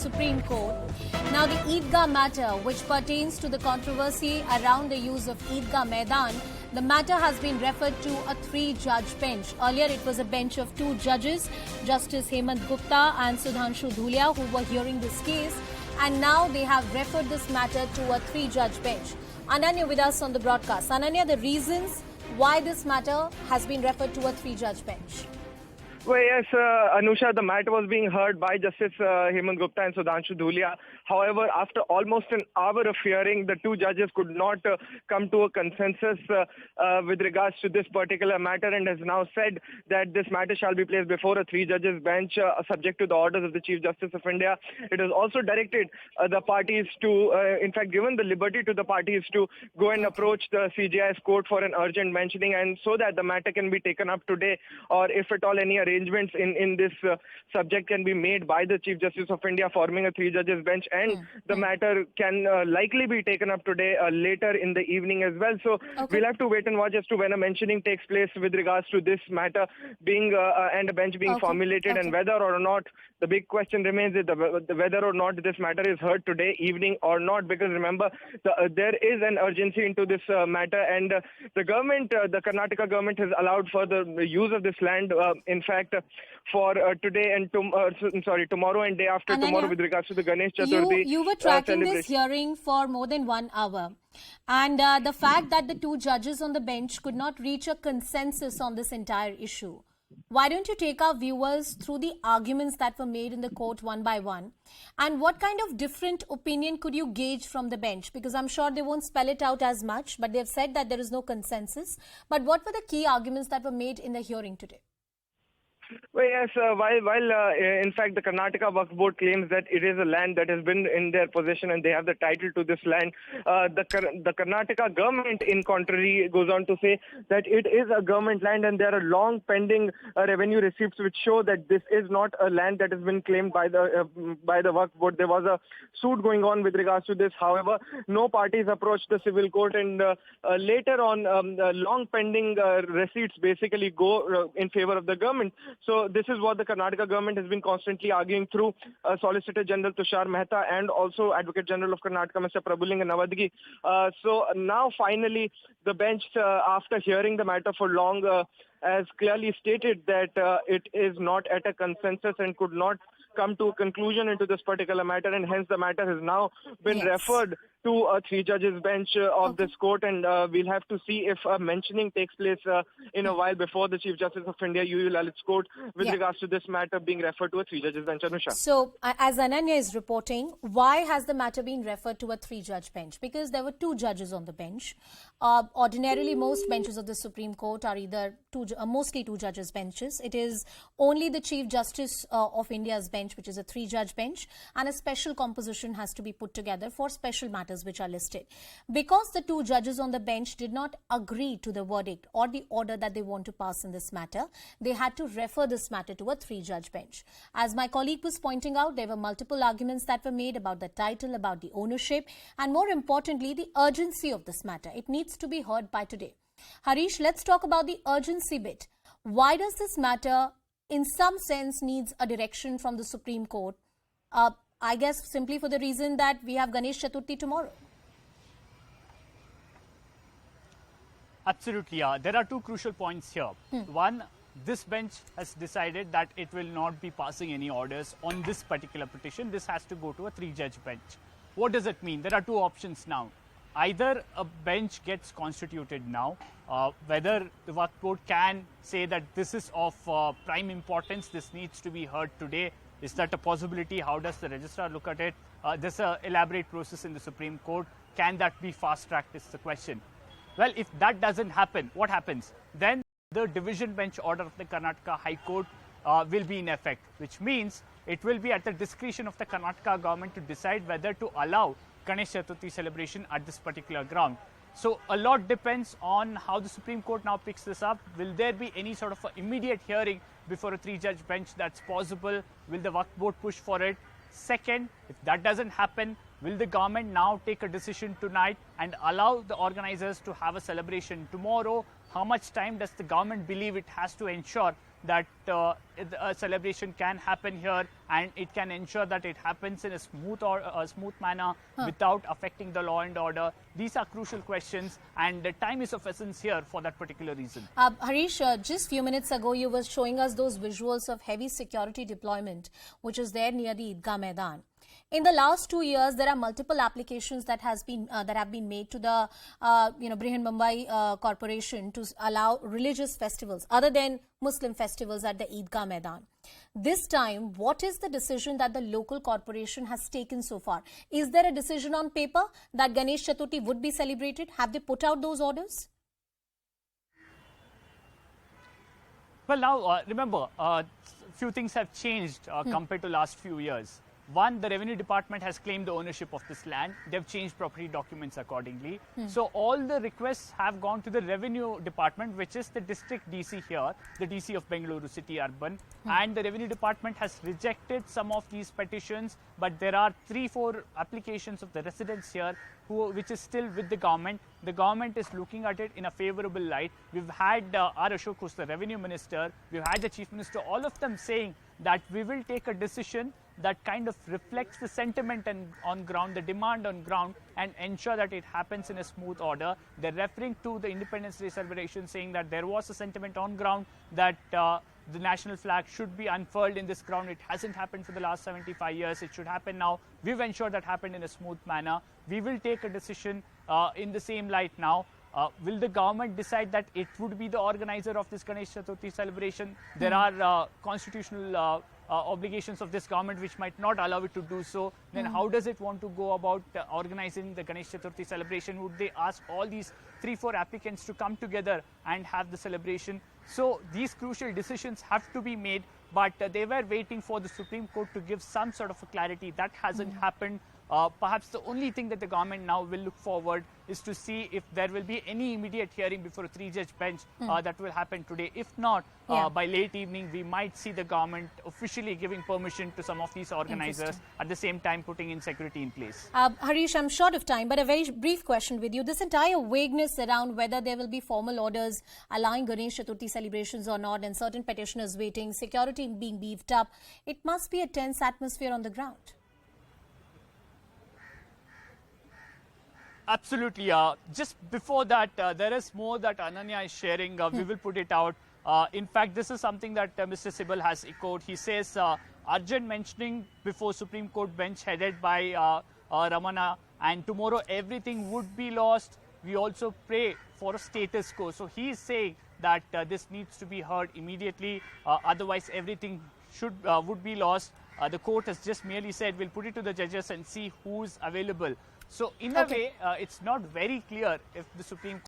Supreme Court. Now, the Eidgah matter, which pertains to the controversy around the use of Eidgah Maidan, the matter has been referred to a three-judge bench. Earlier, it was a bench of two judges, Justice Hemant Gupta and Sudhanshu Dhulia, who were hearing this case. And now they have referred this matter to a three-judge bench. Ananya with us on the broadcast. Ananya, the reasons why this matter has been referred to a three-judge bench. Well, yes, Anusha, the matter was being heard by Justice Hemant Gupta and Sudhanshu Dhulia. However, after almost an hour of hearing, the two judges could not come to a consensus with regards to this particular matter, and has now said that this matter shall be placed before a three-judges bench subject to the orders of the Chief Justice of India. It has also directed the parties to, in fact, given the liberty to the parties to go and approach the CJI's court for an urgent mentioning, and so that the matter can be taken up today, or if at all any arrangements in this subject can be made by the Chief Justice of India, forming a three-judges bench, and the matter can likely be taken up today later in the evening as well. So we'll have to wait and watch as to when a mentioning takes place with regards to this matter being and a bench being formulated, and whether or not the big question remains is whether or not this matter is heard today evening or not, because remember there is an urgency into this matter, and the government, the Karnataka government, has allowed for the use of this land, in fact, for today and tomorrow and day after tomorrow with regards to the Ganesh Chaturthi. You were tracking this hearing for more than 1 hour, and the fact that the two judges on the bench could not reach a consensus on this entire issue. Why don't you take our viewers through the arguments that were made in the court one by one? And what kind of different opinion could you gauge from the bench? Because I'm sure they won't spell it out as much, but they've said that there is no consensus. But what were the key arguments that were made in the hearing today? Well, yes, while in fact the Karnataka Waqf Board claims that it is a land that has been in their possession and they have the title to this land, the Karnataka government, in contrary, goes on to say that it is a government land, and there are long pending revenue receipts which show that this is not a land that has been claimed by the Waqf Board. There was a suit going on with regards to this. However, no parties approached the civil court, and later on, long pending receipts basically go in favor of the government. So this is what the Karnataka government has been constantly arguing through Solicitor General Tushar Mehta and also Advocate General of Karnataka, Mr. Prabhulinga Navadgi. So now finally the bench, after hearing the matter for long, has clearly stated that it is not at a consensus and could not come to a conclusion into this particular matter, and hence the matter has now been referred to a three-judges bench of this court, and we'll have to see if a mentioning takes place in a while before the Chief Justice of India, UU Lalit's court, with regards to this matter being referred to a three-judges bench. Anusha. So, as Ananya is reporting, why has the matter been referred to a three-judge bench? Because there were two judges on the bench. Ordinarily, most benches of the Supreme Court are either mostly two judges benches. It is only the Chief Justice of India's bench, which is a three-judge bench, and a special composition has to be put together for special matters which are listed. Because the two judges on the bench did not agree to the verdict or the order that they want to pass in this matter, they had to refer this matter to a three-judge bench. As my colleague was pointing out, there were multiple arguments that were made about the title, about the ownership, and more importantly, the urgency of this matter. It needs to be heard by today. Harish, let's talk about the urgency bit. Why does this matter, in some sense, needs a direction from the Supreme Court? I guess simply for the reason that we have Ganesh Chaturthi tomorrow. Absolutely, yeah. There are two crucial points here. One, this bench has decided that it will not be passing any orders on this particular petition. This has to go to a three-judge bench. What does it mean? There are two options now. Either a bench gets constituted now, whether the Waqf Board can say that this is of prime importance, this needs to be heard today. Is that a possibility? How does the registrar look at it? There's an elaborate process in the Supreme Court. Can that be fast-tracked is the question. Well, if that doesn't happen, what happens? Then the division bench order of the Karnataka High Court will be in effect, which means it will be at the discretion of the Karnataka government to decide whether to allow Ganesh Chaturthi celebration at this particular ground. So a lot depends on how the Supreme Court now picks this up. Will there be any sort of immediate hearing before a three-judge bench that's possible? Will the Waqf Board push for it? Second, if that doesn't happen, will the government now take a decision tonight and allow the organizers to have a celebration tomorrow? How much time does the government believe it has to ensure that a celebration can happen here, and it can ensure that it happens in a smooth manner without affecting the law and order. These are crucial questions, and the time is of essence here for that particular reason. Harish, just few minutes ago, you were showing us those visuals of heavy security deployment, which is there near the Idgah Maidan. In the last 2 years, there are multiple applications that have been made to the Brihan Mumbai Corporation to allow religious festivals other than Muslim festivals at the Eidgah Maidan. This time, what is the decision that the local corporation has taken so far? Is there a decision on paper that Ganesh Chaturthi would be celebrated? Have they put out those orders? Well, now remember, few things have changed compared to last few years. One, the revenue department has claimed the ownership of this land. They've changed property documents accordingly. So all the requests have gone to the revenue department, which is the district DC here, the DC of Bengaluru City Urban. And the revenue department has rejected some of these petitions, but there are 3-4 applications of the residents here which is still with the government. The government is looking at it in a favorable light. We've had R. Ashok, who's the revenue minister, we've had the chief minister, all of them saying that we will take a decision that kind of reflects the sentiment on ground, the demand on ground, and ensure that it happens in a smooth order. They're referring to the Independence Day celebration, saying that there was a sentiment on ground that the national flag should be unfurled in this ground. It hasn't happened for the last 75 years. It should happen now. We've ensured that happened in a smooth manner. We will take a decision in the same light now. Will the government decide that it would be the organizer of this Ganesh Chaturthi celebration? There are constitutional obligations of this government which might not allow it to do so. Then how does it want to go about organizing the Ganesh Chaturthi celebration? Would they ask all these 3-4 applicants to come together and have the celebration? So these crucial decisions have to be made, but they were waiting for the Supreme Court to give some sort of a clarity. That hasn't happened. Perhaps the only thing that the government now will look forward is to see if there will be any immediate hearing before a 3-judge bench that will happen today. If not, by late evening, we might see the government officially giving permission to some of these organizers, at the same time putting in security in place. Harish, I'm short of time, but a very brief question with you. This entire vagueness around whether there will be formal orders allowing Ganesh Chaturthi celebrations or not, and certain petitioners waiting, security being beefed up, it must be a tense atmosphere on the ground. Absolutely. Just before that, there is more that Ananya is sharing. We will put it out. In fact, this is something that Mr. Sibal has echoed. He says, urgent mentioning before Supreme Court bench headed by Ramana, and tomorrow everything would be lost. We also pray for a status quo. So he is saying that this needs to be heard immediately. Otherwise, everything would be lost. The court has just merely said, we'll put it to the judges and see who's available. So in a way, it's not very clear if the Supreme Court